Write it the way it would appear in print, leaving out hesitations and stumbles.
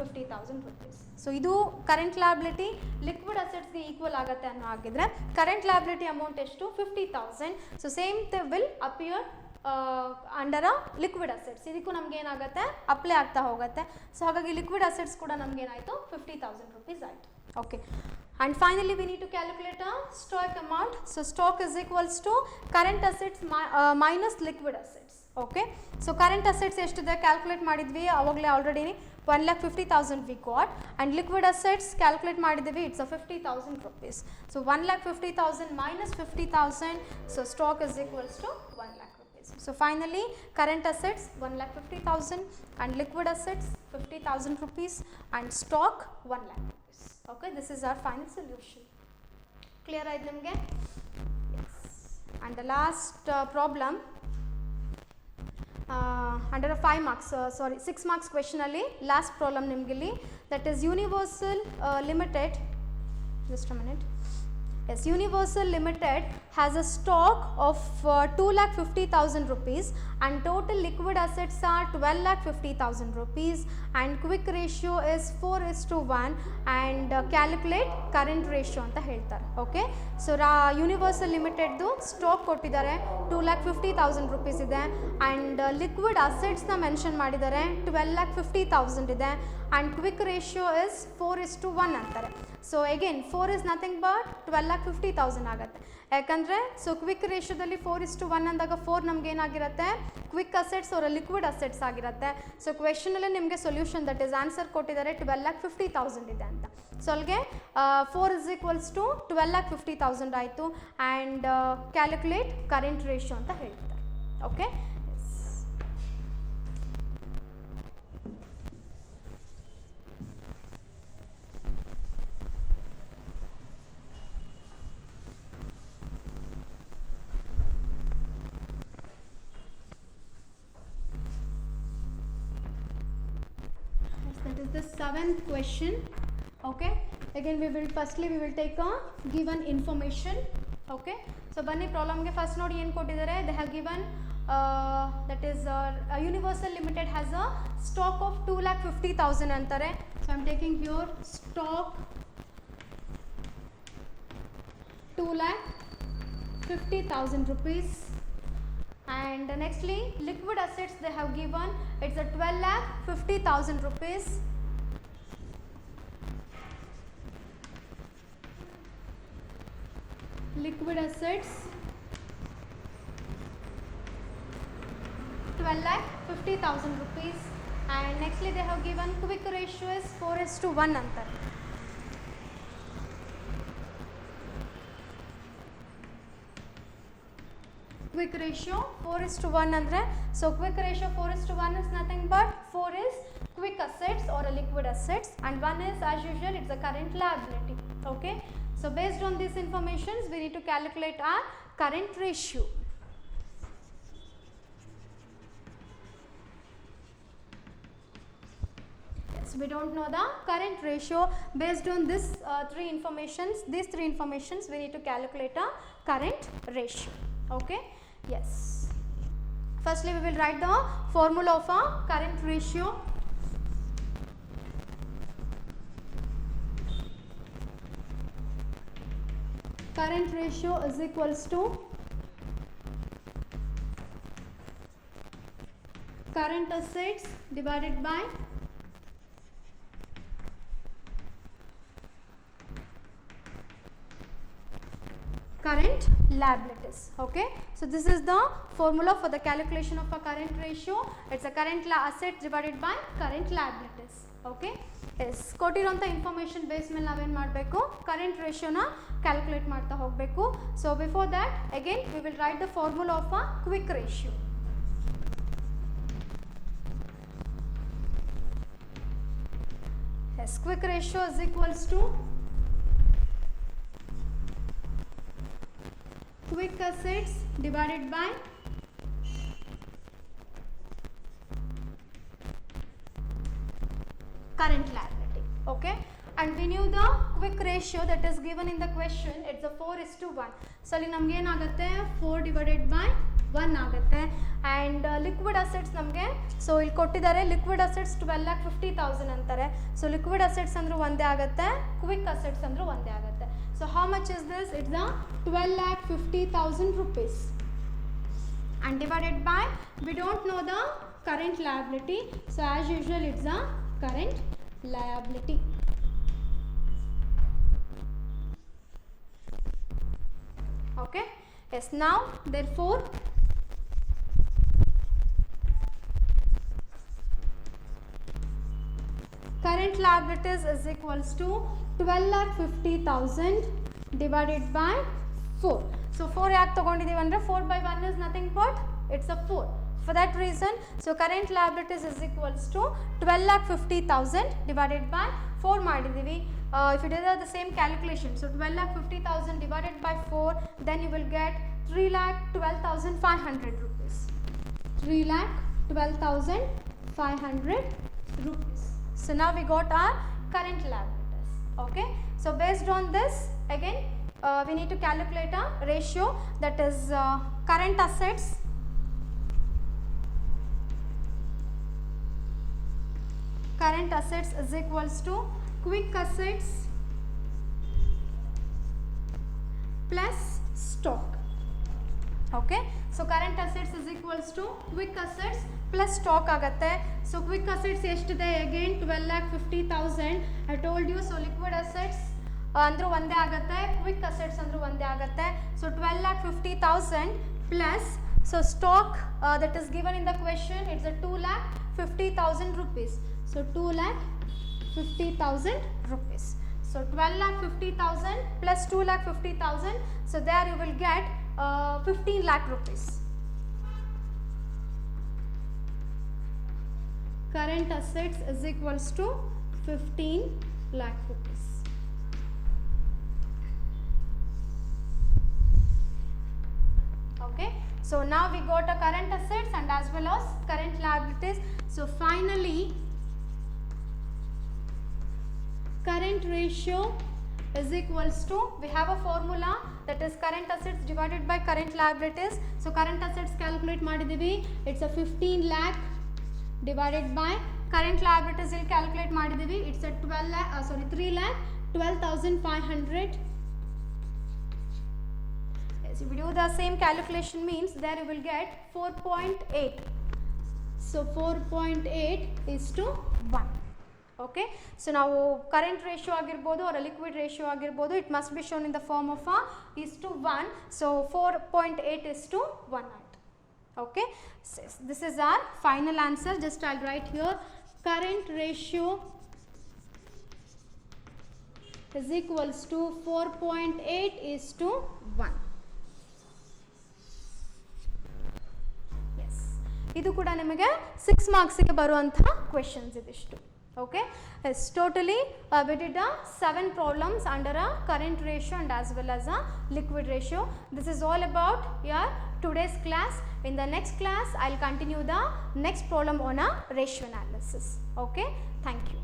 50,000 rupees. So ಇದು current liability liquid ಅಸೆಟ್ಸ್ಗೆ equal ಆಗುತ್ತೆ ಅನ್ನೋ ಆಗಿದ್ರೆ ಕರೆಂಟ್ ಲಯಬಿಲಿಟಿ ಅಮೌಂಟ್ ಎಷ್ಟು 50,000. So same will appear under liquid assets. ಇದಕ್ಕೂ ನಮ್ಗೆ ಏನಾಗುತ್ತೆ ಅಪ್ಲೈ ಆಗ್ತಾ ಹೋಗುತ್ತೆ. ಸೊ ಹಾಗಾಗಿ ಲಿಕ್ವಿಡ್ ಅಸೆಟ್ಸ್ ಕೂಡ ನಮ್ಗೆ ಏನಾಯಿತು 50,000 rupees ಆಯಿತು. Okay, and finally we need to calculate a stock amount. So stock is equals to current assets minus liquid assets. Okay, so current assets ಎಷ್ಟಿದೆ ಕ್ಯಾಲ್ಕುಲೇಟ್ ಮಾಡಿದ್ವಿ ಅವಾಗಲೇ already 1,50,000 we got, and liquid assets calculate ಮಾಡಿದ್ವಿ it's a 50,000 rupees. So 1,50,000 minus 50,000, so stock is equals to 1 lakh rupees. So finally current assets 1,50,000 and liquid assets 50,000 rupees and stock 1 lakh rupees. Okay, this is our final solution. Clear ಆಯ್ತು ನಿಮಗೆ? Yes. And the last problem under a 5 marks, 6 marks question ಅಲ್ಲಿ last problem ನಿಮಗಿಲ್ಲಿ, that is Universal Limited, just a minute. Yes, Universal Limited has a stock of 2,50,000 rupees and total liquid assets are 12,50,000 rupees and quick ratio is 4:1 and calculate current ratio ಅಂತ ಹೇಳ್ತಾರೆ. Okay, so universal ಲಿಮಿಟೆಡ್ದು stock ಕೊಟ್ಟಿದ್ದಾರೆ 2,50,000 rupees ಇದೆ and liquid ಅಸೆಟ್ಸ್ನ mention ಮಾಡಿದ್ದಾರೆ 12,50,000 ಇದೆ and quick ratio is 4:1 ಅಂತಾರೆ. So again 4 is nothing but 12,50,000 ಆಗುತ್ತೆ. ಯಾಕಂದರೆ so quick ರೇಷಿಯೋದಲ್ಲಿ 4:1 ಅಂದಾಗ 4 ನಮ್ಗೆ ಏನಾಗಿರುತ್ತೆ ಕ್ವಿಕ್ ಅಸೆಟ್ಸ್ ಅವರ ಲಿಕ್ವಿಡ್ ಅಸೆಟ್ಸ್ ಆಗಿರುತ್ತೆ. ಸೊ ಕ್ವೆಶನಲ್ಲಿ ನಿಮಗೆ ಸೊಲ್ಯೂಷನ್ ದಟ್ ಈಸ್ ಆನ್ಸರ್ ಕೊಟ್ಟಿದ್ದಾರೆ 12,50,000 ಇದೆ ಅಂತ. ಸೊ ಅಲ್ಲಿಗೆ 4 ಇಸ್ ಈಕ್ವಲ್ಸ್ ಟು 12,50,000 ಆಯಿತು ಆ್ಯಂಡ್ ಕ್ಯಾಲ್ಕುಲೇಟ್ ಕರೆಂಟ್ ರೇಷಿಯೋ ಅಂತ ಹೇಳ್ತಾರೆ. Okay, the 7th question. Okay, again we will take a given information. Okay, so bani problem ge first nodi ಏನು ಕೊಟ್ಟಿದ್ದಾರೆ, they have given that is Universal Limited has a stock of 2,50,000 ಅಂತಾರೆ. So I am taking here stock 2,50,000 rupees. And nextly liquid assets they have given it's a 12,50,000 rupees. Liquid assets 12,50,000 rupees and nextly they have given quick ratio is 4:1 ಅಂತಾರೆ. Quick ratio 4:1 andre, so quick ratio 4:1 is nothing but 4 is quick assets or a liquid assets and 1 is as usual it's a current liability. Okay, so based on these informations we need to calculate our current ratio. Yes, we don't know the current ratio. Based on this these three informations we need to calculate a current ratio. Okay, yes, firstly we will write the formula of a current ratio. Current ratio is equals to current assets divided by current liabilities. Okay, so this is the formula for the calculation of a current ratio. It's a current assets divided by current liabilities. Okay, yes, ಕೊಟ್ಟಿರೋಂಥ information base ಮೇಲೆ ನಾವೇನು ಮಾಡಬೇಕು current ರೇಷಿಯೋನ calculate ಮಾಡ್ತಾ ಹೋಗಬೇಕು. So before that again we will write the formula of a quick ratio. Yes, quick ratio is equals to quick assets divided by current liability. Okay, and we knew the quick ratio that is given in the question, it's a 4:1. So ಅಲ್ಲಿ ನಮಗೆ ಏನಾಗುತ್ತೆ 4 divided by 1 ಆಗುತ್ತೆ. And liquid assets ನಮಗೆ so ಇಲ್ಲಿ ಕೊಟ್ಟಿದ್ದಾರೆ liquid assets 12,50,000 ಅಂತಾರೆ. So liquid assets ಅಂದರೂ ಒಂದೇ ಆಗುತ್ತೆ, ಕ್ವಿಕ್ ಅಸೆಟ್ಸ್ ಅಂದರೂ ಒಂದೇ ಆಗುತ್ತೆ. So how much is this? It's the 12,50,000 rupees and divided by, we don't know the current liability, so as usual it's the current liability. Okay, yes, now therefore current liabilities is equals to 12,50,000 divided by 4. So 4 ಯಾಕೆ ತಗೊಂಡಿದ್ದೀವಿ ಅಂದರೆ 4 by 1 is nothing but it's a 4. For that reason, so current liabilities is equals to 12,50,000 divided by 4 ಮಾಡಿದ್ದೀವಿ. If you did the same calculation, so 12,50,000 divided by 4, then you will get 3,12,500 rupees. 3,12,500 rupees. So now we got our current liabilities. Okay. So based on this, again we need to calculate a ratio, that is current assets is equals to quick assets plus stock. Okay, so current assets is equals to quick assets plus stock ಆಗುತ್ತೆ. So quick assets ಎಷ್ಟಿದೆ? again 12,50,000 I told you. So liquid assets ಅಂದರೂ ಒಂದೇ ಆಗುತ್ತೆ, quick assets ಅಂದರೂ ಒಂದೇ ಆಗುತ್ತೆ. So 12,50,000 plus so stock that is given in the question, it's a 2,50,000 rupees. So 2,50,000 rupees. So 12,50,000 plus 2,50,000, so there you will get 15 lakh rupees. Current assets is equals to 15 lakh rupees. Okay, so now we got a current assets and as well as current liabilities. So finally current ratio is equals to, we have a formula, that is current assets divided by current liabilities. So current assets calculate ಮಾಡಿದ್ದೀವಿ, it's a 15 lakh divided by current liabilities ಇಲ್ಲಿ calculate ಮಾಡಿದ್ದೀವಿ, it's a 3,12,500. Yes, if you do the same calculation means there you will get 4.8. So 4.8 is to 1. Okay, so now current ratio ಆಗಿರ್ಬೋದು or a liquid ratio ಆಗಿರ್ಬೋದು, it must be shown in the form of a is to 1. So 4.8 is to 1. Okay, so this is our final answer. Just I'll write here, current ratio is equals to 4.8 is to 1. Yes, ಇದು ಕೂಡ ನಿಮಗೆ 6 ಮಾರ್ಕ್ಸಿಗೆ ಬರುವಂತಹ questions ಇದಿಷ್ಟು. Okay, yes, totally we did 7 problems under a current ratio and as well as a liquid ratio. This is all about your today's class. In the next class I'll continue the next problem on a ratio analysis. Okay, thank you.